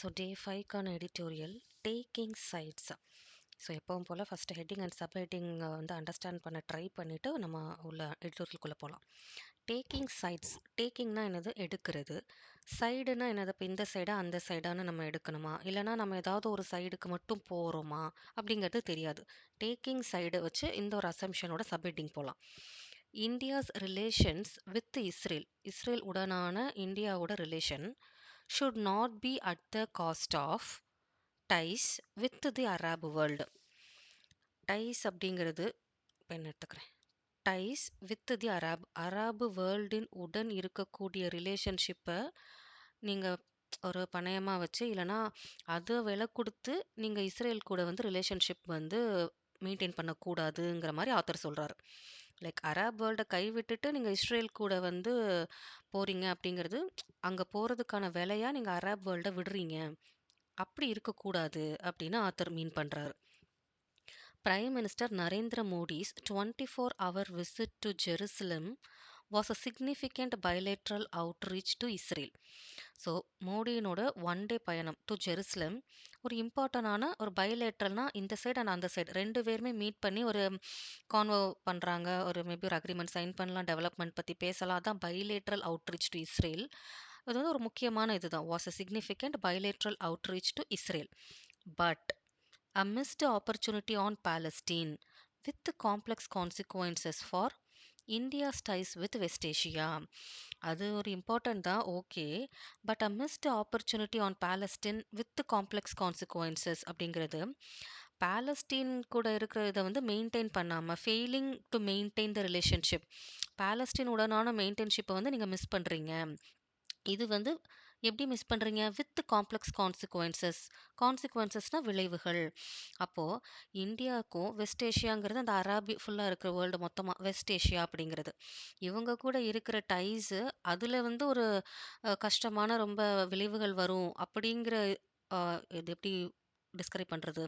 So day 5க்கான editorial taking sides. So எப்பவும் போல் first heading and sub heading வந்து அண்டர்ஸ்டாண்ட் பண்ண ட்ரை பண்ணிவிட்டு நம்ம உள்ள எடிட்டோரியலுக்குள்ளே போகலாம். டேக்கிங் சைட்ஸ், டேக்கிங்னா என்னது, எடுக்கிறது. சைடுனா என்னது, இப்போ இந்த சைடா அந்த சைடான்னு நம்ம எடுக்கணுமா, இல்லைனா நம்ம ஏதாவது ஒரு சைடுக்கு மட்டும் போகிறோமா அப்படிங்கிறது தெரியாது. டேக்கிங் சைடு வச்சு இந்த ஒரு அசம்ஷனோட சப் ஹெட்டிங் போகலாம். India's relations with Israel, Israel உடனான இந்தியாவோட relation should not be at the cost of ties with the Arab world. ties அப்படிங்கிறது பெண் எடுத்துக்கிறேன். டைஸ் வித் தி அரபு வேர்ல்டின் உடன் இருக்கக்கூடிய ரிலேஷன்ஷிப்பை நீங்கள் ஒரு பணயமாக வச்சு, இல்லைனா அதை விலை கொடுத்து நீங்கள் இஸ்ரேல் கூட வந்து ரிலேஷன்ஷிப் வந்து மெயின்டைன் பண்ணக்கூடாதுங்கிற மாதிரி ஆத்தர் சொல்கிறாரு. லைக் அரப் வேர்ல்டை கைவிட்டுட்டு நீங்கள் இஸ்ரேல் கூட வந்து போகிறீங்க அப்படிங்கிறது, அங்கே போகிறதுக்கான விலையாக நீங்கள் அரப் வேர்ல்டை விடுறீங்க, அப்படி இருக்கக்கூடாது அப்படின்னு ஆத்தர் மீன் பண்ணுறாரு. Prime Minister Narendra Modi's 24-hour visit to Jerusalem was a significant bilateral outreach to Israel. So மோடியினோட ஒன் டே பயணம் டு ஜெருசலம் ஒரு இம்பார்ட்டண்டான ஒரு பைலேட்ரல்னா, இந்த சைடு அண்ட் அந்த சைடு ரெண்டு பேருமே மீட் பண்ணி ஒரு கான்வோ பண்ணுறாங்க, ஒரு மேபி ஒரு அக்ரிமெண்ட் சைன் பண்ணலாம், டெவலப்மெண்ட் பற்றி பேசலாம். அதான் பைலேட்ரல் அவுட்ரீச் டு இஸ்ரேல். அது வந்து ஒரு முக்கியமான இதுதான், was a significant bilateral outreach to Israel. But a missed opportunity on Palestine with the complex consequences for India's ties with West Asia. அது ஒரு இம்பார்ட்டன்ட் தான், okay. But a missed opportunity on Palestine with complex consequences அப்படிங்கிறது, Palestine கூட இருக்கிற இதை வந்து maintain பண்ணாமல், failing to maintain the relationship, Palestine உடனான மெயின்டைன்ஷிப்பை வந்து நீங்கள் மிஸ் பண்ணுறீங்க. இது வந்து எப்படி மிஸ் பண்ணுறீங்க, வித் காம்ப்ளெக்ஸ் கான்சிக்வன்சஸ்னால் விளைவுகள். அப்போது இந்தியாவுக்கும் வெஸ்ட் ஏஷியாங்கிறது அந்த அராபி ஃபுல்லாக இருக்கிற வேர்ல்டு மொத்தமாக வெஸ்ட் ஏஷியா அப்படிங்கிறது, இவங்க கூட இருக்கிற டைஸு அதில் வந்து ஒரு கஷ்டமான ரொம்ப விளைவுகள் வரும் அப்படிங்கிற இது எப்படி டிஸ்கிரைப் பண்ணுறது,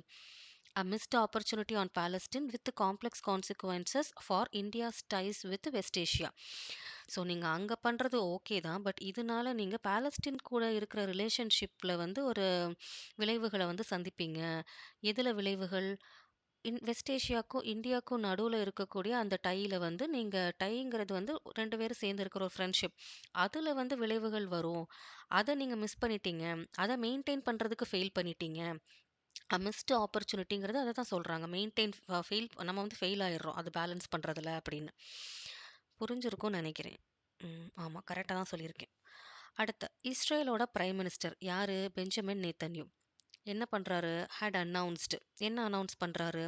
a missed opportunity on Palestine with complex consequences for India's ties with West Asia. So நீங்கள் அங்கே பண்ணுறது ஓகே தான், பட் இதனால நீங்கள் பாலஸ்தீன் கூட இருக்கிற ரிலேஷன்ஷிப்பில் வந்து ஒரு விளைவுகளை வந்து சந்திப்பீங்க. எதில் விளைவுகள், வெஸ்ட் ஏஷியாவுக்கும் இந்தியாவுக்கும் நடுவில் இருக்கக்கூடிய அந்த டையில் வந்து நீங்கள் டைங்கிறது வந்து ரெண்டு பேரும் சேர்ந்து இருக்கிற ஒரு ஃப்ரெண்ட்ஷிப், அதில் வந்து விளைவுகள் வரும். அதை நீங்கள் மிஸ் பண்ணிட்டீங்க, அதை மெயின்டைன் பண்ணுறதுக்கு ஃபெயில் பண்ணிட்டீங்க. மிஸ்டு ஆப்பர்ச்சுனிட்டிங்கிறது அதை தான் சொல்கிறாங்க, மெயின்டைன் ஃபெயில், நம்ம வந்து ஃபெயில் ஆயிடுறோம் அது பேலன்ஸ் பண்ணுறதுல அப்படின்னு. புரிஞ்சிருக்கும்னு நினைக்கிறேன். ஆமாம், கரெக்டாக தான் சொல்லியிருக்கேன். அடுத்த இஸ்ரேலோட பிரைம் மினிஸ்டர் யார், பெஞ்சமின் நேத்தன்யூ என்ன பண்ணுறாரு, ஹேட் அனௌன்ஸ்டு, என்ன அனௌன்ஸ் பண்ணுறாரு,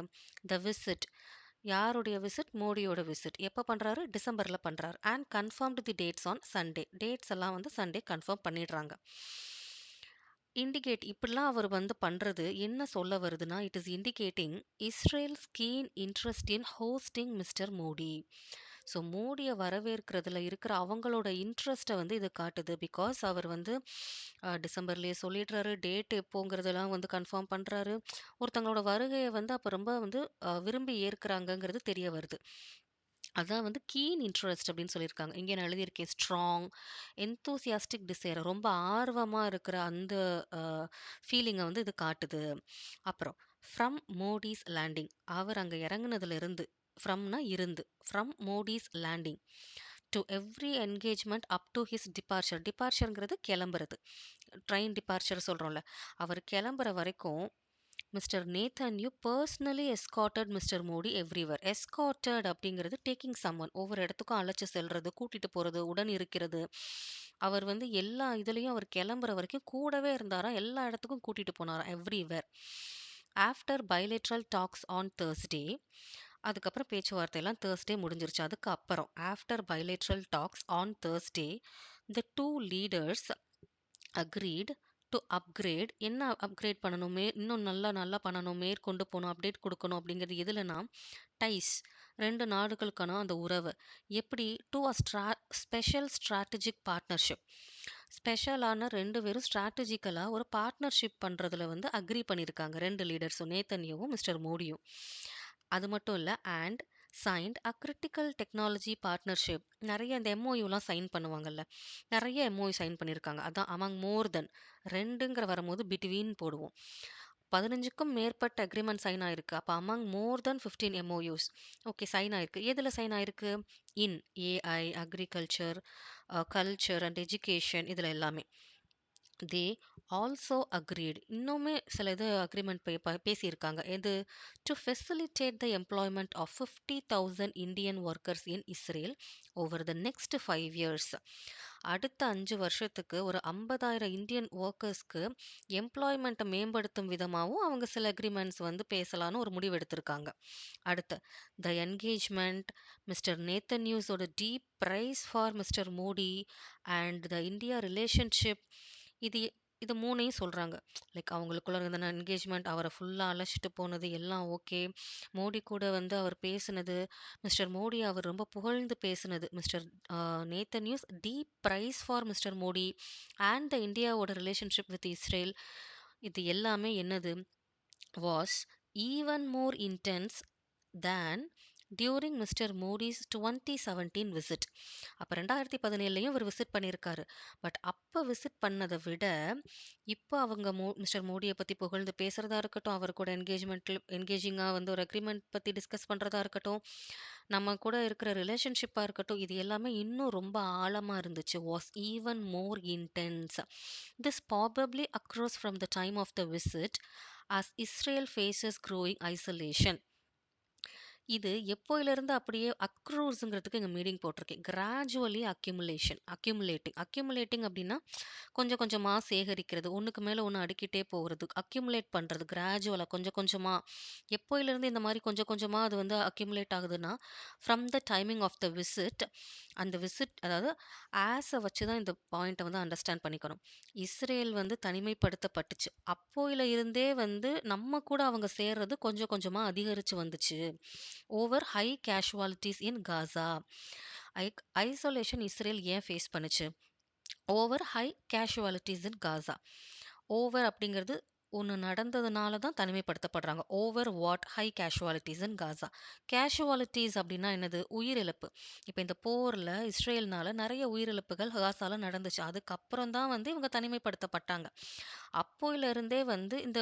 த விசிட், யாருடைய விசிட், மோடியோட விசிட். எப்போ பண்ணுறாரு, டிசம்பரில் பண்ணுறாரு. And confirmed the dates on Sunday, dates எல்லாம் வந்து சண்டே கன்ஃபார்ம் பண்ணிடுறாங்க. இண்டிகேட், இப்படிலாம் அவர் வந்து பண்ணுறது என்ன சொல்ல வருதுன்னா, it is indicating Israel's keen interest in hosting Mister Modi. So மோடியை வரவேற்கிறதுல இருக்கிற அவங்களோட இன்ட்ரெஸ்ட்டை வந்து இது காட்டுது. பிகாஸ் அவர் வந்து டிசம்பர்லேயே சொல்லிடுறாரு, டேட் எப்போங்கிறதெல்லாம் வந்து கன்ஃபார்ம் பண்ணுறாரு. ஒருத்தங்களோட வருகையை வந்து அப்போ ரொம்ப வந்து விரும்பி ஏற்கிறாங்கங்கிறது தெரிய வருது. அதான் வந்து கீன் இன்ட்ரெஸ்ட் அப்படின்னு சொல்லியிருக்காங்க. இங்கே நான் எழுதியிருக்கேன் ஸ்ட்ராங் என்தூசியாஸ்டிக் டிசைர், ரொம்ப ஆர்வமாக இருக்கிற அந்த ஃபீலிங்கை வந்து இது காட்டுது. அப்புறம் ஃப்ரம் மோடிஸ் லேண்டிங், அவர் அங்கே இறங்குனதுலேருந்து, ஃப்ரம்னா இருந்து, from Modi's landing to every engagement up to his departure, டிபார்ச்சருங்கிறது கிளம்புறது, ட்ரெயின் டிபார்ச்சர் சொல்கிறோம்ல, அவர் கிளம்புற வரைக்கும் mister Netanyahu personally escorted mister Modi everywhere. Escorted அப்படிங்கிறது டேக்கிங் சம்மன், ஒவ்வொரு இடத்துக்கும் அழைச்சி செல்றது, கூட்டிகிட்டு போகிறது, உடன் இருக்கிறது. அவர் வந்து எல்லா இதுலேயும் அவர் கிளம்புற வரைக்கும் கூடவே இருந்தாராம், எல்லா இடத்துக்கும் கூட்டிகிட்டு போனாராம், everywhere. After bilateral talks on Thursday, அதுக்கப்புறம் பேச்சுவார்த்தையெல்லாம் தேர்ஸ்டே முடிஞ்சிருச்சு. அதுக்கப்புறம் after bilateral talks on Thursday the two leaders agreed to upgrade, என்ன அப்கிரேட் பண்ணணுமே, இன்னும் நல்லா நல்லா பண்ணணும், மேற்கொண்டு போகணும், அப்டேட் கொடுக்கணும் அப்படிங்கிறது எதுலனா, டைஸ், ரெண்டு நாடுகளுக்கான அந்த உறவு எப்படி, to a special strategic partnership, ஸ்பெஷலான ரெண்டு பேரும் ஸ்ட்ராட்டஜிக்கலாக ஒரு பார்ட்னர்ஷிப் பண்ணுறதுல வந்து அக்ரி பண்ணியிருக்காங்க ரெண்டு லீடர்ஸும், நேத்தன்யாவும் மிஸ்டர் மோடியும். அது மட்டும் இல்லை, and signed a critical technology partnership. நெறைய இந்த எம்ஓயூலாம் சைன் பண்ணுவாங்கல்ல. நெறைய எம்ஓயூ சைன் பண்ணியிருக்காங்க. அதான் அமாங் மோர் தென் 2ங்கிற வரும்போது பிட்வீன் போடுவோம். 15க்கும் மேற்பட்ட அக்ரீமெண்ட் சைன் ஆயிருக்கு. அப்ப among more than 15 MoUs. Okay, sign ஆயிருக்கு. எதுல சைன் ஆயிருக்கு? In AI, agriculture, culture and education இதுல எல்லாமே. They also agreed. இன்னுமே சில இது அக்ரீமெண்ட் பேசியிருக்காங்க. எது? To facilitate the employment of 50,000 Indian workers in Israel over the next 5 years. அடுத்த 5 வருஷத்துக்கு ஒரு 50,000 இந்தியன் ஒர்க்கர்ஸ்க்கு எம்ப்ளாய்மெண்ட்டை மேம்படுத்தும் விதமாகவும் அவங்க சில அக்ரிமெண்ட்ஸ் வந்து பேசலான்னு ஒரு முடிவு எடுத்திருக்காங்க. அடுத்து த என்கேஜ்மெண்ட், மிஸ்டர் நேத்தன்யூஸோட deep praise for mister Modi and the India relationship. இது இது 3யும் சொல்றாங்க. லைக் அவங்களுக்குள்ள இருந்த என்கேஜ்மெண்ட், அவர ஃபுல்லா அழைச்சிட்டு போனது எல்லாம் ஓகே. மோடி கூட வந்து அவர் பேசினது, மிஸ்டர் மோடி அவர் ரொம்ப புகழ்ந்து பேசினது. Mister Netanyahu's deep praise for mister Modi and the இந்தியாவோட ரிலேஷன்ஷிப் வித் இஸ்ரேல். இது எல்லாமே என்னது? was even more intense than during mister Modi's 2017 visit. அப்போ 2017லையும் இவர் விசிட் பண்ணியிருக்காரு. பட் அப்போ விசிட் பண்ணதை விட இப்போ அவங்க மிஸ்டர் மோடியை பற்றி புகழ்ந்து பேசுகிறதா இருக்கட்டும், அவர் கூட என்கேஜிங்காக வந்து ஒரு அக்ரிமெண்ட் பற்றி டிஸ்கஸ் பண்ணுறதா இருக்கட்டும், நம்ம கூட இருக்கிற ரிலேஷன்ஷிப்பாக இருக்கட்டும், இது எல்லாமே இன்னும் ரொம்ப ஆழமாக இருந்துச்சு. Was even more intense. This probably across from the time of the visit as Israel faces growing isolation. இது எப்போயிலிருந்து அப்படியே அக்ரூஸ்ங்கிறதுக்கு இங்கே மீனிங் போட்டிருக்கேன். கிராஜுவலி அக்யூமுலேட்டிங் அப்படின்னா கொஞ்சம் கொஞ்சமாக சேகரிக்கிறது, ஒன்றுக்கு மேலே ஒன்று அடுக்கிட்டே போகிறது, அக்யூமுலேட் பண்ணுறது கிராஜுவலாக கொஞ்சம் கொஞ்சமாக. எப்போயிலிருந்து இந்த மாதிரி கொஞ்சம் கொஞ்சமாக அது வந்து அக்யூமுலேட் ஆகுதுன்னா, from the timing of the visit. அந்த விசிட் அதாவது ஆஸை வச்சு தான் இந்த பாயிண்ட்டை வந்து அண்டர்ஸ்டாண்ட் பண்ணிக்கணும். இஸ்ரேல் வந்து தனிமைப்படுத்தப்பட்டுச்சு. அப்போயில இருந்தே வந்து நம்ம கூட அவங்க சேர்றது கொஞ்சம் கொஞ்சமாக அதிகரித்து வந்துச்சு. Over high casualties in Gaza. Isolation Israel ஏன் ஃபேஸ் பண்ணுச்சு? Over high casualties in Gaza. Over அப்படிங்கிறது ஒன்று நடந்ததுனால தான் தனிமைப்படுத்தப்படுறாங்க. Over what? High casualties in Gaza. Casualties அப்படின்னா என்னது? உயிரிழப்பு. இப்போ இந்த போரில் இஸ்ரேல்னால நிறைய உயிரிழப்புகள் காசால நடந்துச்சு. அதுக்கப்புறம் தான் வந்து இவங்க தனிமைப்படுத்தப்பட்டாங்க. அப்போயில இருந்தே வந்து இந்த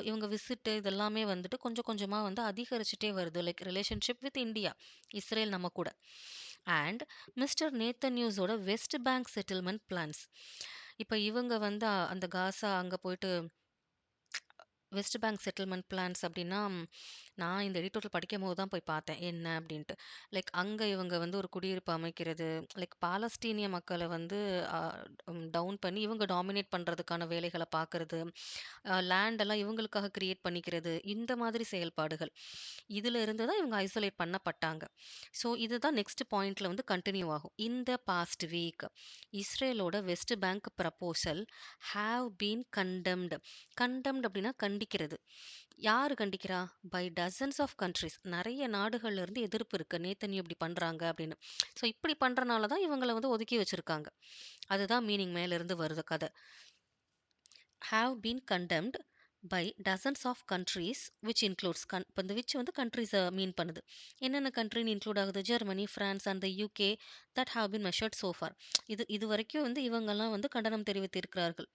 இவங்க விசிட்டு இதெல்லாமே வந்துட்டு கொஞ்சம் கொஞ்சமாக வந்து அதிகரிச்சுட்டே வருது. Like relationship with India, Israel நம்ம கூட. அண்ட் மிஸ்டர் நேத்தன்யூஸோட வெஸ்ட் பேங்க் செட்டில்மெண்ட் பிளான்ஸ். இப்போ இவங்க வந்து அந்த காசா அங்கே போயிட்டு வெஸ்ட் பேங்க் செட்டில்மெண்ட் பிளான்ஸ் அப்படின்னா, நான் இந்த எடிட்டோரியல் படிக்கும்போது தான் போய் பார்த்தேன் என்ன அப்படின்ட்டு. லைக் அங்கே இவங்க வந்து ஒரு குடியிருப்பு அமைக்கிறது, லைக் பாலஸ்தீனிய மக்களை வந்து டவுன் பண்ணி இவங்க டாமினேட் பண்ணுறதுக்கான வேலைகளை பார்க்கறது, லேண்டெல்லாம் இவங்களுக்காக கிரியேட் பண்ணிக்கிறது, இந்த மாதிரி செயல்பாடுகள். இதில் இருந்து தான் இவங்க ஐசோலேட் பண்ணப்பட்டாங்க. ஸோ இதுதான் நெக்ஸ்ட் பாயிண்ட்ல வந்து கண்டினியூ ஆகும். இந்த பாஸ்ட் வீக் இஸ்ரேலோட West Bank proposal have been condemned. Condemned அப்படின்னா கண்டிக்கிறது. யாரு கண்டிக்கிறா? By dozens of countries. நிறைய நாடுகள்ல இருந்து எதிர்ப்பு இருக்கு. நேத்தன்யாஹூ இப்படி பண்றாங்க அப்படின்னு. ஸோ இப்படி பண்றனால தான் இவங்களை வந்து ஒதுக்கி வச்சிருக்காங்க. அதுதான் மீனிங் மேல இருந்து வருது கதை. have been condemned by dozens of countries which includes இப்போ இந்த which வந்து countries மீன் பண்ணுது. என்னென்ன கண்ட்ரின்னு இன்க்ளூட் ஆகுது? Germany, France and the UK that have been measured so far. இது வரைக்கும் வந்து இவங்கெல்லாம் வந்து கண்டனம் தெரிவித்திருக்கிறார்கள்.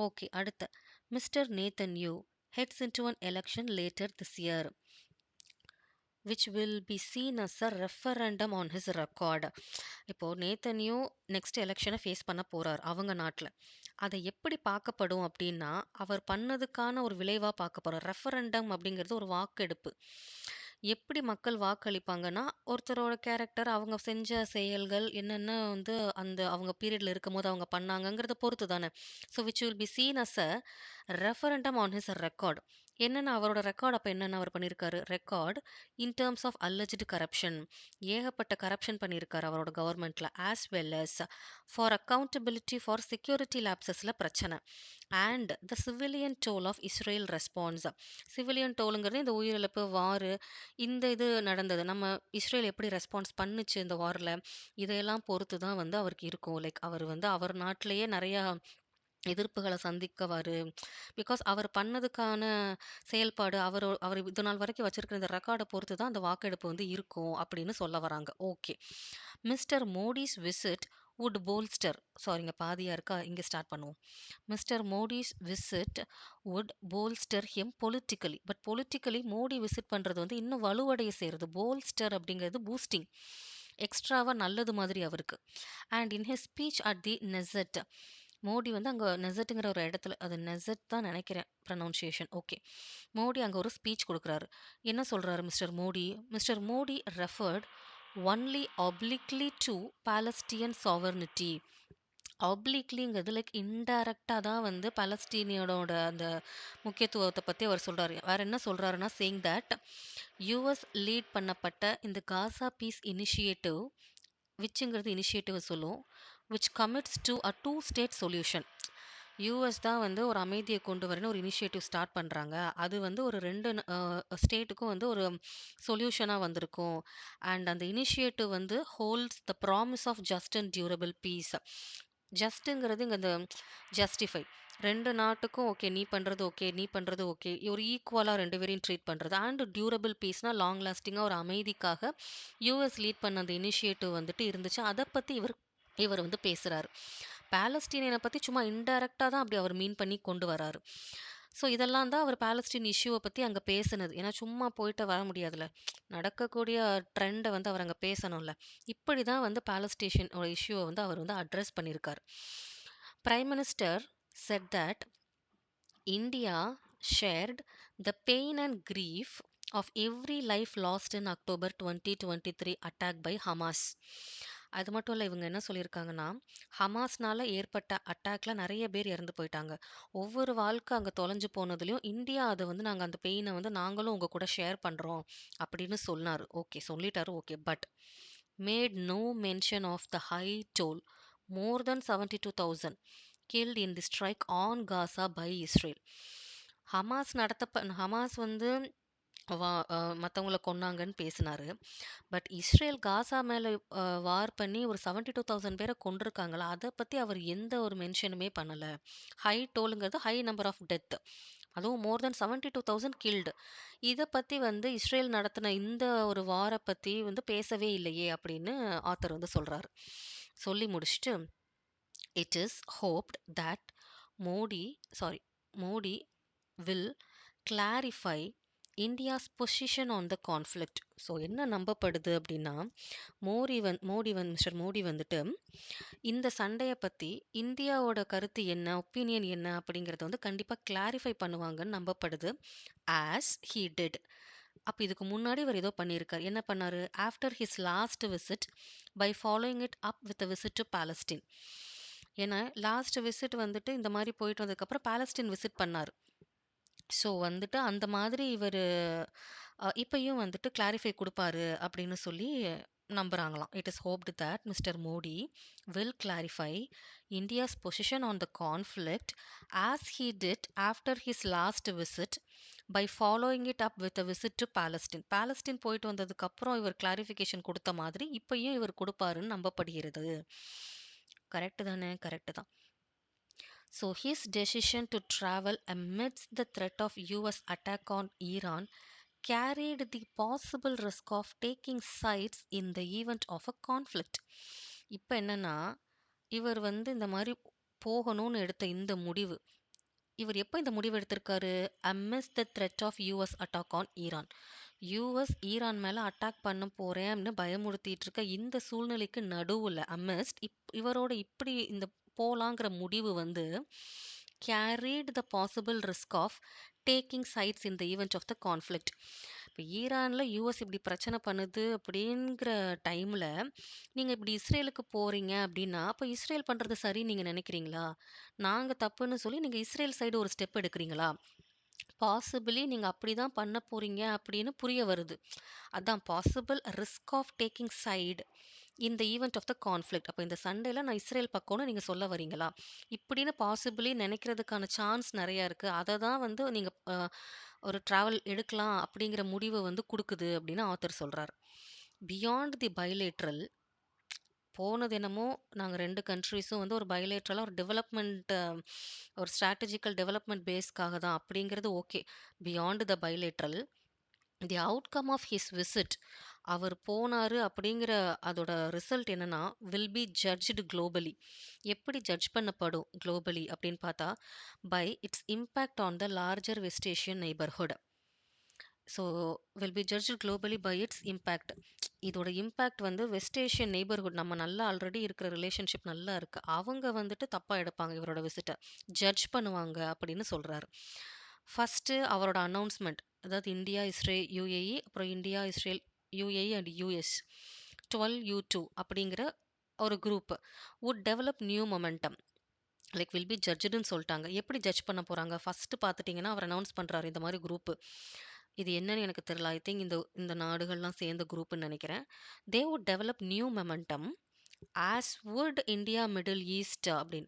ஓகே, அடுத்த mister நேத்தன்யூ heads into an election later this year which will be seen as a referendum on his record. இப்போ நேத்தன்யூ நெக்ஸ்ட் எலெக்ஷனை ஃபேஸ் பண்ண போறார் அவங்க நாட்டில். அதை எப்படி பார்க்கப்படும் அப்படின்னா, அவர் பண்ணதுக்கான ஒரு விளைவாக பார்க்க போறார். ரெஃபரண்டம் அப்படிங்கிறது ஒரு வாக்கெடுப்பு. எப்படி மக்கள் வாக்களிப்பாங்கன்னா, ஒருத்தரோட கேரக்டர், அவங்க செஞ்ச செயல்கள் என்னென்ன வந்து அந்த அவங்க பீரியட்ல இருக்கும்போது அவங்க பண்ணாங்கங்கிறத பொறுத்து தானே. So which will be seen as a referendum on his record. என்னென்ன அவரோட ரெக்கார்ட், அப்போ என்னென்ன அவர் பண்ணியிருக்காரு? Record in terms of alleged corruption. ஏகப்பட்ட கரப்ஷன் பண்ணியிருக்காரு அவரோட கவர்மெண்ட்ல. As well as for accountability for security லேப்சஸில் பிரச்சனை. And the civilian toll of Israel response. Civilian டோலுங்கிறது இந்த உயிரிழப்பு, வாரு, இந்த இது நடந்தது. நம்ம இஸ்ரேல் எப்படி ரெஸ்பான்ஸ் பண்ணுச்சு இந்த வாரில், இதையெல்லாம் பொறுத்து தான் வந்து அவருக்கு இருக்கும். லைக் அவர் வந்து அவர் நாட்டிலேயே நிறையா எதிர்ப்புகள சந்திக்கவாரு. பிகாஸ் அவர் பண்ணதுக்கான செயல்பாடு, அவர் இது நாள் வரைக்கும் வச்சிருக்கிற இந்த ரெக்கார்ட பொறுத்து தான் அந்த வாக்கெடுப்பு வந்து இருக்கும் அப்படின்னு சொல்ல வராங்க. Okay. Mister Modi's visit would bolster சாரிங்க பாதியா இருக்கா, இங்க ஸ்டார்ட் பண்ணுவோம். Mister Modi's visit would bolster him politically. But politically Modi visit பண்றது வந்து இன்னும் வலுவடைய செய்றது. போல்ஸ்டர் அப்படிங்கிறது பூஸ்டிங். எக்ஸ்ட்ராவா நல்லது மாதிரி அவருக்கு. And in his speech at the Knesset. Modi வந்து அங்க நெசட்டுங்கிற ஒரு இடத்துல, அது நெசட் தான் நினைக்கிறேன் ப்ரனவுன்சியேஷன். ஓகே. மோடி அங்க ஒரு ஸ்பீச் குடுக்குறாரு. என்ன சொல்றாரு mister Modi? Mister Modi referred only obliquely to Palestinian sovereignty. ஆப்ளிக்லிங்கிறது லைக் இன்டைரக்டா தான் வந்து பாலஸ்தீனியோட அந்த முக்கியத்துவத்தை பத்தி அவர் சொல்றாரு. வேற என்ன சொல்றாருன்னா, சேயிங் தட் யுஎஸ் லீட் பண்ணப்பட்ட இந்த காசா பீஸ் இனிஷியேட்டிவ், விச்ங்கிறது இனிஷியேட்டிவ் சொல்லும், which commits to a two state solution. US தான் வந்து ஒரு அமைதியை கொண்டு வரணும் ஒரு இனிஷியேட்டிவ் ஸ்டார்ட் பண்றாங்க. அது வந்து ஒரு 2 ஸ்டேட்டுக்கும் வந்து ஒரு சொல்யூஷனா வந்திருக்கும். அண்ட் அந்த இனிஷியேட்டிவ் வந்து holds the promise of just and durable piece. ஜஸ்ட்டுங்கிறது இங்க இந்த ஜஸ்டிஃபை. 2 நாட்டுக்கும் ஓகே, நீ பண்றது ஓகே, நீ பண்றது ஓகே. ஒரு ஈக்குவலா 2 பேரையும் ட்ரீட் பண்றது. அண்ட் டியூரபிள் பீஸ்னா லாங் லாஸ்டிங்கா ஒரு அமைதிக்காக யுஎஸ் லீட் பண்ண அந்த இனிஷியேட்டிவ் வந்துட்டு இருந்துச்சு. அத பத்தி இவர் வந்து பேசுறாரு. பாலஸ்தீனியன பத்தி சும்மா இன்டைரக்ட்டா தான் அப்படி அவர் மீன் பண்ணி கொண்டு வராரு. ஸோ இதெல்லாம் தான் அவர் பாலஸ்தீன் இஷ்யூவ பத்தி அங்க பேசுனது. ஏன்னா சும்மா போயிட்டு வர முடியாதுல்ல. நடக்கக்கூடிய ட்ரெண்ட வந்து அவர் அங்க பேசணும்ல. இப்படி தான் வந்து பாலஸ்டீன் ஒரு இஷ்யூவ வந்து அவர் வந்து அட்ரஸ் பண்ணியிருக்காரு. Prime minister said that India shared the pain and grief of every life lost in October 2023 attack by Hamas. அது மட்டும் இல்ல, இவங்க என்ன சொல்லியிருக்காங்கன்னா, ஹமாஸ்னால ஏற்பட்ட அட்டாக்ல நெறைய பேர் இறந்து போயிட்டாங்க. ஒவ்வொரு வாழ்க்கை அங்க தொலைஞ்சு போனதுலயும், இந்தியா அத வந்து நாங்க அந்த பெயின வந்து நாங்களும் உங்க கூட ஷேர் பண்றோம் அப்படின்னு சொன்னாரு. ஓகே சொல்லிட்டாரு okay. But made no mention of the high toll more than 72,000 killed in the strike on Gaza by Israel. Hamas வந்து மத்தவங்கள கொன்னாங்கன்னு பேசினாரு. பட் இஸ்ரேல் காசா மேல வார் பண்ணி ஒரு 72,000 பேர கொன்றுருக்காங்களா, அத பத்தி அவர் எந்த ஒரு மென்ஷனுமே பண்ணல. ஹை டோல்ங்கிறது ஹை நம்பர் ஆஃப் டெத். அதுவும் மோர் தென் 72,000 கில்டு. இத பத்தி வந்து இஸ்ரேல் நடத்தின இந்த ஒரு வார பத்தி வந்து பேசவே இல்லையே அப்படின்னு ஆத்தர் வந்து சொல்றாரு. சொல்லி முடிச்சுட்டு, it is hoped that Modi, sorry, Modi will clarify India's position on the conflict. So என்ன நம்பப்படுது அப்படின்னா, மிஸ்டர் மோடி வந்துட்டு இந்த சண்டையை பற்றி இந்தியாவோட கருத்து என்ன, ஒப்பீனியன் என்ன அப்படிங்கிறத வந்து கண்டிப்பாக கிளாரிஃபை பண்ணுவாங்கன்னு நம்பப்படுது. As he did. அப்போ இதுக்கு முன்னாடி இவர் ஏதோ பண்ணியிருக்கார். என்ன பண்ணாரு? After his last visit by following it up with visit to Palestine. ஏன்னா லாஸ்ட் விசிட் வந்துட்டு இந்த மாதிரி போயிட்டு வந்ததுக்கப்புறம் பாலஸ்டீன் விசிட் பண்ணார். ஸோ வந்துட்டு அந்த மாதிரி இவரு இப்பயும் வந்துட்டு கிளாரிஃபை குடுப்பாரு அப்படின்னு சொல்லி நம்புறாங்களாம். It is hoped that mister Modi will clarify India's position on the conflict as he did after his last visit by following it up with a visit to Palestine. Palestine போயிட்டு வந்ததுக்கப்புறம் இவர் கிளாரிஃபிகேஷன் கொடுத்த மாதிரி இப்பயும் இவர் கொடுப்பாருன்னு நம்பப்படுகிறது. கரெக்ட் தானே? Correct தான். So his decision to travel amidst the threat of US attack on Iran carried the possible risk of taking sides in the event of a conflict. இப்போ என்னன்னா, இவர் வந்து இந்த மாதிரி போகணும்னு எடுத்த இந்த முடிவு, இவர் எப்போ இந்த முடிவு எடுத்திருக்காரு? amidst the threat of US attack on Iran. US Iran மேல அட்டாக் பண்ண போறேன்னு பயமுறுத்திட்டு இருக்க இந்த சூழ்நிலைக்கு நடுவுல amidst இவரோட இப்படி இந்த போலாங்கிற முடிவு வந்து carried the possible risk of taking sides in the event of the conflict. இப்போ ஈரான்ல யுஎஸ் இப்படி பிரச்சனை பண்ணுது அப்படிங்கிற டைம்ல நீங்க இப்படி இஸ்ரேலுக்கு போறீங்க அப்படின்னா, அப்போ இஸ்ரேல் பண்றது சரி நீங்க நினைக்கிறீங்களா? நாங்க தப்புன்னு சொல்லி நீங்க இஸ்ரேல் சைடு ஒரு ஸ்டெப் எடுக்கிறீங்களா? பாசிபிலி நீங்க அப்படிதான் பண்ண போறீங்க அப்படின்னு புரிய வருது. அதான் possible risk of taking side in the event of the conflict. அப்போ இந்த சண்டையில் நான் இஸ்ரேல் பக்கம்னு நீங்கள் சொல்ல வரீங்களா? இப்படின்னு பாசிபிளி நினைக்கிறதுக்கான சான்ஸ் நிறையா இருக்குது. அதை தான் வந்து நீங்கள் ஒரு ட்ராவல் எடுக்கலாம் அப்படிங்கிற முடிவை வந்து கொடுக்குது அப்படின்னு ஆத்தர் சொல்கிறார். பியாண்ட் தி பைலேட்ரல் போனது என்னமோ நாங்க 2 கண்ட்ரீஸும் வந்து ஒரு பைலேட்ரலா ஒரு டெவலப்மெண்ட் ஒரு ஸ்ட்ராட்டஜிக்கல் டெவலப்மெண்ட் பேஸ்க்காக தான் அப்படிங்கிறது okay. Beyond the bilateral. The outcome of his visit அவர் போனாரு அப்படிங்கிற அதோட ரிசல்ட் என்னன்னா வில் பி ஜட்ஜ்டு குளோபலி. எப்படி ஜட்ஜ் பண்ணப்படும் குளோபலி அப்படின்னு பார்த்தா by its impact on the larger West Asian neighbourhood. So will be judge globally by its impact. இதோட இம்பேக்ட் வந்து வெஸ்ட் ஏஷியன் நெய்பர்ஹுட் நம்ம நல்லா ஆல்ரெடி இருக்கிற ரிலேஷன்ஷிப் நல்லா இருக்கு, அவங்க வந்துட்டு தப்பா எடுப்பாங்க இவரோட விசிட்டை, ஜட்ஜ் பண்ணுவாங்க அப்படின்னு சொல்றாரு. ஃபர்ஸ்ட் அவரோட அனௌன்ஸ்மெண்ட், அதாவது இந்தியா இஸ்ரேல் யுஏஇ, அப்புறம் India Israel UAE and US 12U2 அப்படிங்கிற ஒரு group would develop new momentum like will be ஜட்ஜுன்னு சொல்லிட்டாங்க. எப்படி ஜட்ஜ் பண்ண போறாங்க ஃபர்ஸ்ட் பார்த்துட்டிங்கன்னா அவர் அனௌன்ஸ் பண்றாரு இந்த மாதிரி குரூப். இது என்னன்னு எனக்கு தெரியல. ஐ திங்க் இந்த இந்த நாடுகள்லாம் சேர்ந்த குரூப்னு நினைக்கிறேன். They would develop new momentum as would India Middle East அப்படின்னு.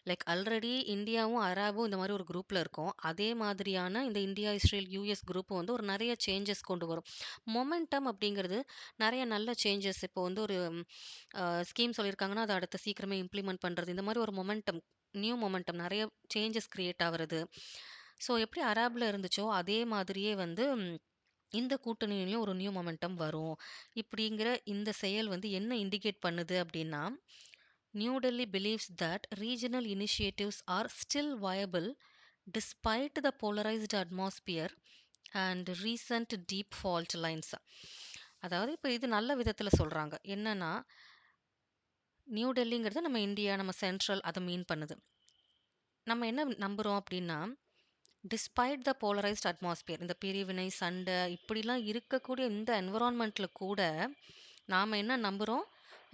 லைக் ஆல்ரெடி இந்தியாவும் அராபும் இந்த மாதிரி ஒரு குரூப்ல இருக்கும், அதே மாதிரியான இந்த இந்தியா இஸ்ரேல் யூஎஸ் குரூப் வந்து ஒரு நிறைய சேஞ்சஸ் கொண்டு வரும். மொமெண்டம் அப்படிங்கிறது நிறைய நல்ல சேஞ்சஸ். இப்போ வந்து ஒரு ஸ்கீம் சொல்லியிருக்காங்கன்னா அதை அடுத்த சீக்கிரமே இம்ப்ளிமெண்ட் பண்றது, இந்த மாதிரி ஒரு மொமெண்டம், நியூ மொமெண்டம், நிறைய சேஞ்சஸ் கிரியேட் ஆகுறது. ஸோ எப்படி அராப்ல இருந்துச்சோ அதே மாதிரியே வந்து இந்த கூட்டணியிலயும் ஒரு நியூ மொமெண்டம் வரும். இப்படிங்கிற இந்த செயல் வந்து என்ன இண்டிகேட் பண்ணுது அப்படின்னா, New Delhi believes that regional initiatives are still viable despite the polarised atmosphere and recent deep fault lines. அதாவது இப்போ இது நல்ல விதத்தில் சொல்கிறாங்க. என்னன்னா நியூ டெல்லிங்கிறது நம்ம இந்தியா, நம்ம சென்ட்ரல் அதை மீன் பண்ணுது. நம்ம என்ன நம்புகிறோம் அப்படின்னா, டிஸ்பைட் த போலரைஸ்ட் அட்மாஸ்பியர், இந்த பிரிவினை சண்டை இப்படிலாம் இருக்கக்கூடிய இந்த என்விரான்மெண்ட்ல கூட நாம் என்ன நம்புகிறோம்,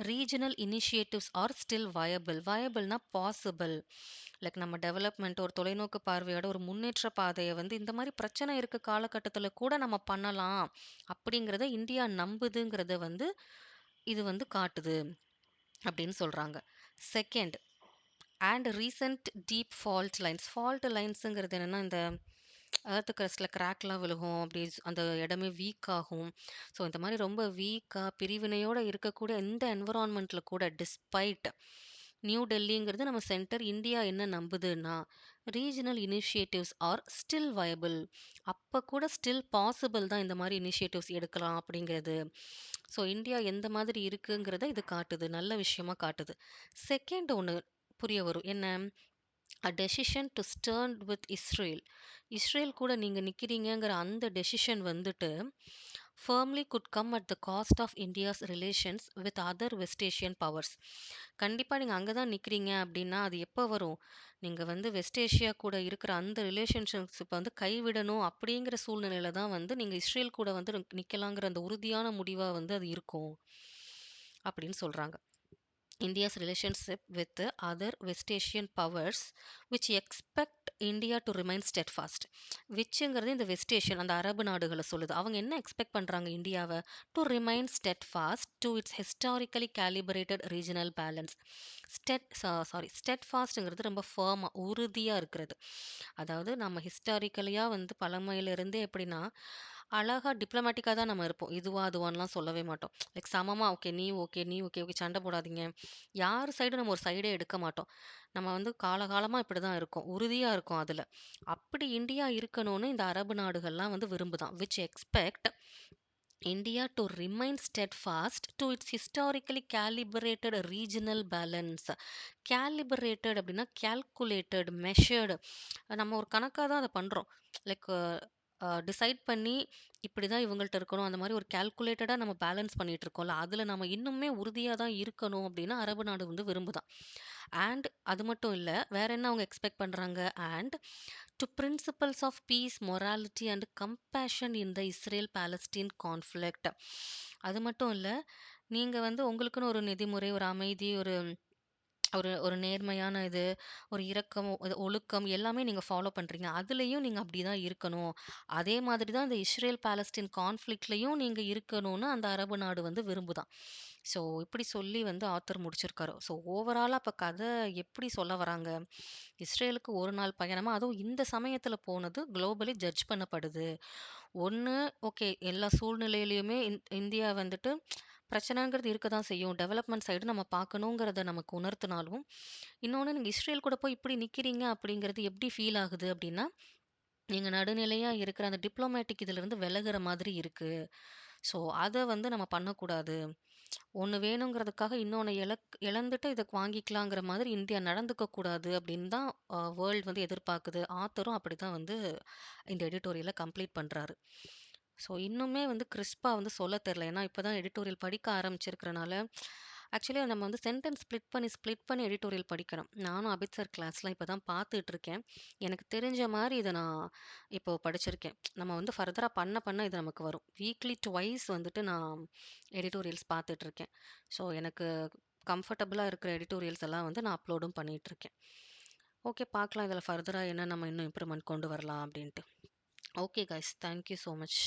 regional initiatives are still viable. வயபிள்னா பாசிபிள். லைக் நம்ம டெவலப்மெண்ட் ஒரு தொலைநோக்கு பார்வையோட ஒரு முன்னேற்ற பாதையை வந்து இந்த மாதிரி பிரச்சனை இருக்க காலகட்டத்தில் கூட நம்ம பண்ணலாம் அப்படிங்கிறத இந்தியா நம்புதுங்கிறத வந்து இது வந்து காட்டுது அப்படின்னு சொல்கிறாங்க. Second, and recent deep fault lines. Fault லைன்ஸுங்கிறது என்னென்னா இந்த எர்த்து கிரஸ்டில் கிராக்லாம் விழுகும், அப்படி அந்த இடமே வீக் ஆகும். ஸோ இந்த மாதிரி ரொம்ப வீக்காக பிரிவினையோடு இருக்கக்கூடிய இந்த என்விரான்மெண்ட்டில் கூட டிஸ்பைட் நியூ டெல்லிங்கிறது நம்ம சென்டர் இந்தியா என்ன நம்புதுன்னா regional initiatives are still viable. அப்போ கூட ஸ்டில் பாசிபிள் தான் இந்த மாதிரி இனிஷியேட்டிவ்ஸ் எடுக்கலாம் அப்படிங்கிறது. ஸோ இந்தியா எந்த மாதிரி இருக்குங்கிறத இது காட்டுது, நல்ல விஷயமா காட்டுது. செகண்ட் ஒன்று புரிய வரும் என்ன, a decision to stern with Israel. Israel கூட நீங்கள் நிற்கிறீங்கிற அந்த டெசிஷன் வந்துட்டு firmly could come at the cost of India's relations with other West Asian powers. கண்டிப்பாக நீங்கள் அங்கே தான் நிற்கிறீங்க அப்படின்னா அது எப்போ வரும், நீங்கள் வந்து வெஸ்ட் ஏஷியா கூட இருக்கிற அந்த ரிலேஷன்ஷிப்பை வந்து கைவிடணும் அப்படிங்கிற சூழ்நிலையில தான் வந்து நீங்கள் இஸ்ரேல் கூட வந்து நிற்கலாங்கிற அந்த உறுதியான முடிவாக வந்து அது இருக்கும் அப்படின்னு சொல்கிறாங்க. India's relationship with the other West Asian powers which expect India to remain steadfast. விச்ங்கிறது இந்த வெஸ்ட் ஏஷியன் அந்த அரபு நாடுகளை சொல்லுது. அவங்க என்ன எக்ஸ்பெக்ட் பண்ணுறாங்க இந்தியாவை, to remain steadfast to its historically calibrated regional balance. ஸ்டெட்ஃபாஸ்ட்டுங்கிறது ரொம்ப ஃபேமாக உறுதியாக இருக்கிறது. அதாவது நம்ம ஹிஸ்டாரிக்கலியாக வந்து பழமையிலிருந்தே எப்படின்னா அழகாக டிப்ளமேட்டிக்காக தான் நம்ம இருப்போம், இதுவா அதுவான்லாம் சொல்லவே மாட்டோம். லைக் சமமாக ஓகே நீ ஓகே நீ ஓகே ஓகே சண்டை போடாதீங்க, யார் சைடு நம்ம ஒரு சைடே எடுக்க மாட்டோம். நம்ம வந்து காலகாலமாக இப்படி தான் இருக்கோம், உறுதியாக இருக்கும் அதில். அப்படி இந்தியா இருக்கணும்னு இந்த அரபு நாடுகள்லாம் வந்து விரும்புதான். Which expect India to remain steadfast to its historically calibrated regional balance. Calibrated அப்படின்னா கேல்குலேட்டட் மெஷர்டு. நம்ம ஒரு கணக்காக தான் அதை பண்ணுறோம். லைக் டிசைட் பண்ணி இப்படி தான் இவங்கள்ட்ட இருக்கணும், அந்த மாதிரி ஒரு கேல்குலேட்டடாக நம்ம பேலன்ஸ் பண்ணிட்டு இருக்கோம்ல, அதில் நம்ம இன்னுமே உறுதியாக தான் இருக்கணும் அப்படின்னு அரபு நாடு வந்து விரும்புதான். அண்ட் அது மட்டும் இல்லை, வேற என்ன அவங்க எக்ஸ்பெக்ட் பண்ணுறாங்க, and to principles of peace morality and compassion in the Israel Palestine conflict. அது மட்டும் இல்லை, நீங்கள் வந்து உங்களுக்குன்னு ஒரு நெறிமுறை, ஒரு அமைதி, ஒரு ஒரு ஒரு நேர்மையான இது, ஒரு இரக்கம், ஒரு ஒழுக்கம் எல்லாமே நீங்க ஃபாலோ பண்றீங்க. அதுலயும் நீங்க அப்படிதான் இருக்கணும். அதே மாதிரி தான் இந்த இஸ்ரேல் பாலஸ்தீன் கான்ஃப்ளிக்ட்லயும் நீங்க இருக்கணும்னு அந்த அரபு நாடு வந்து விரும்புதாம். ஸோ இப்படி சொல்லி வந்து ஆத்தர் முடிச்சிருக்காரு. ஸோ ஓவராலா அப்ப கதை எப்படி சொல்ல வராங்க? இஸ்ரேலுக்கு ஒரு நாள் பயணமா, அதுவும் இந்த சமயத்துல போனது குளோபலி ஜட்ஜ் பண்ணப்படுது. ஒண்ணு ஓகே எல்லா சூழ்நிலையிலயுமே இந்தியா வந்துட்டு பிரச்சனைங்கிறது இருக்க தான் செய்யும். டெவலப்மெண்ட் சைடு நம்ம பார்க்கணுங்கிறத நமக்கு உணர்த்தினாலும், இன்னொன்னு நீங்க இஸ்ரேல் கூட போய் இப்படி நிக்கிறீங்க அப்படிங்கிறது எப்படி ஃபீல் ஆகுது அப்படின்னா, நீங்க நடுநிலையா இருக்கிற அந்த டிப்ளோமேட்டிக் இதிலிருந்து விலகுற மாதிரி இருக்கு. ஸோ, அத வந்து நம்ம பண்ணக்கூடாது. ஒண்ணு வேணுங்கிறதுக்காக இன்னொன்னு இழந்துட்டு இத வாங்கிக்கலாங்கிற மாதிரி இந்தியா நடந்துக்க கூடாது அப்படின்னு தான் வேர்ல்ட் வந்து எதிர்பார்க்குது. ஆத்தரும் அப்படிதான் வந்து இந்த எடிட்டோரியல கம்ப்ளீட் பண்றாரு. ஸோ, இன்னுமே வந்து கிறிஸ்பா வந்து சொல்ல தெரியல. ஏன்னா, இப்ப தான் எடிட்டோரியல் படிக்க ஆரம்பிச்சிருக்கிறனால, ஆக்சுவலி நம்ம வந்து சென்டென்ஸ் ஸ்ப்ளிட் பண்ணி எடிட்டோரியல் படிக்கணும். நானும் அபித் சார் கிளாஸ்லாம் இப்ப தான் பார்த்துட்டு இருக்கேன். எனக்கு தெரிஞ்ச மாரி இத நான் இப்போ படிச்சிருக்கேன். நம்ம வந்து ஃபர்தரா பண்ண இது நமக்கு வரும். வீக்லி ட்வைஸ் வந்துட்டு நான் எடிட்டோரியல்ஸ் பார்த்துட்ருக்கேன். ஸோ, எனக்கு கம்ஃபர்டபுளா இருக்கிற எடிட்டோரியல்ஸ் எல்லாம் வந்து நான் அப்லோடும் பண்ணிட்டுருக்கேன். ஓகே பார்க்கலாம் இதில ஃபர்தரா என்ன நம்ம இன்னும் இம்ப்ரூவ்மெண்ட் கொண்டு வரலாம் அப்டின்ட்டு. Okay guys. Thank you so much.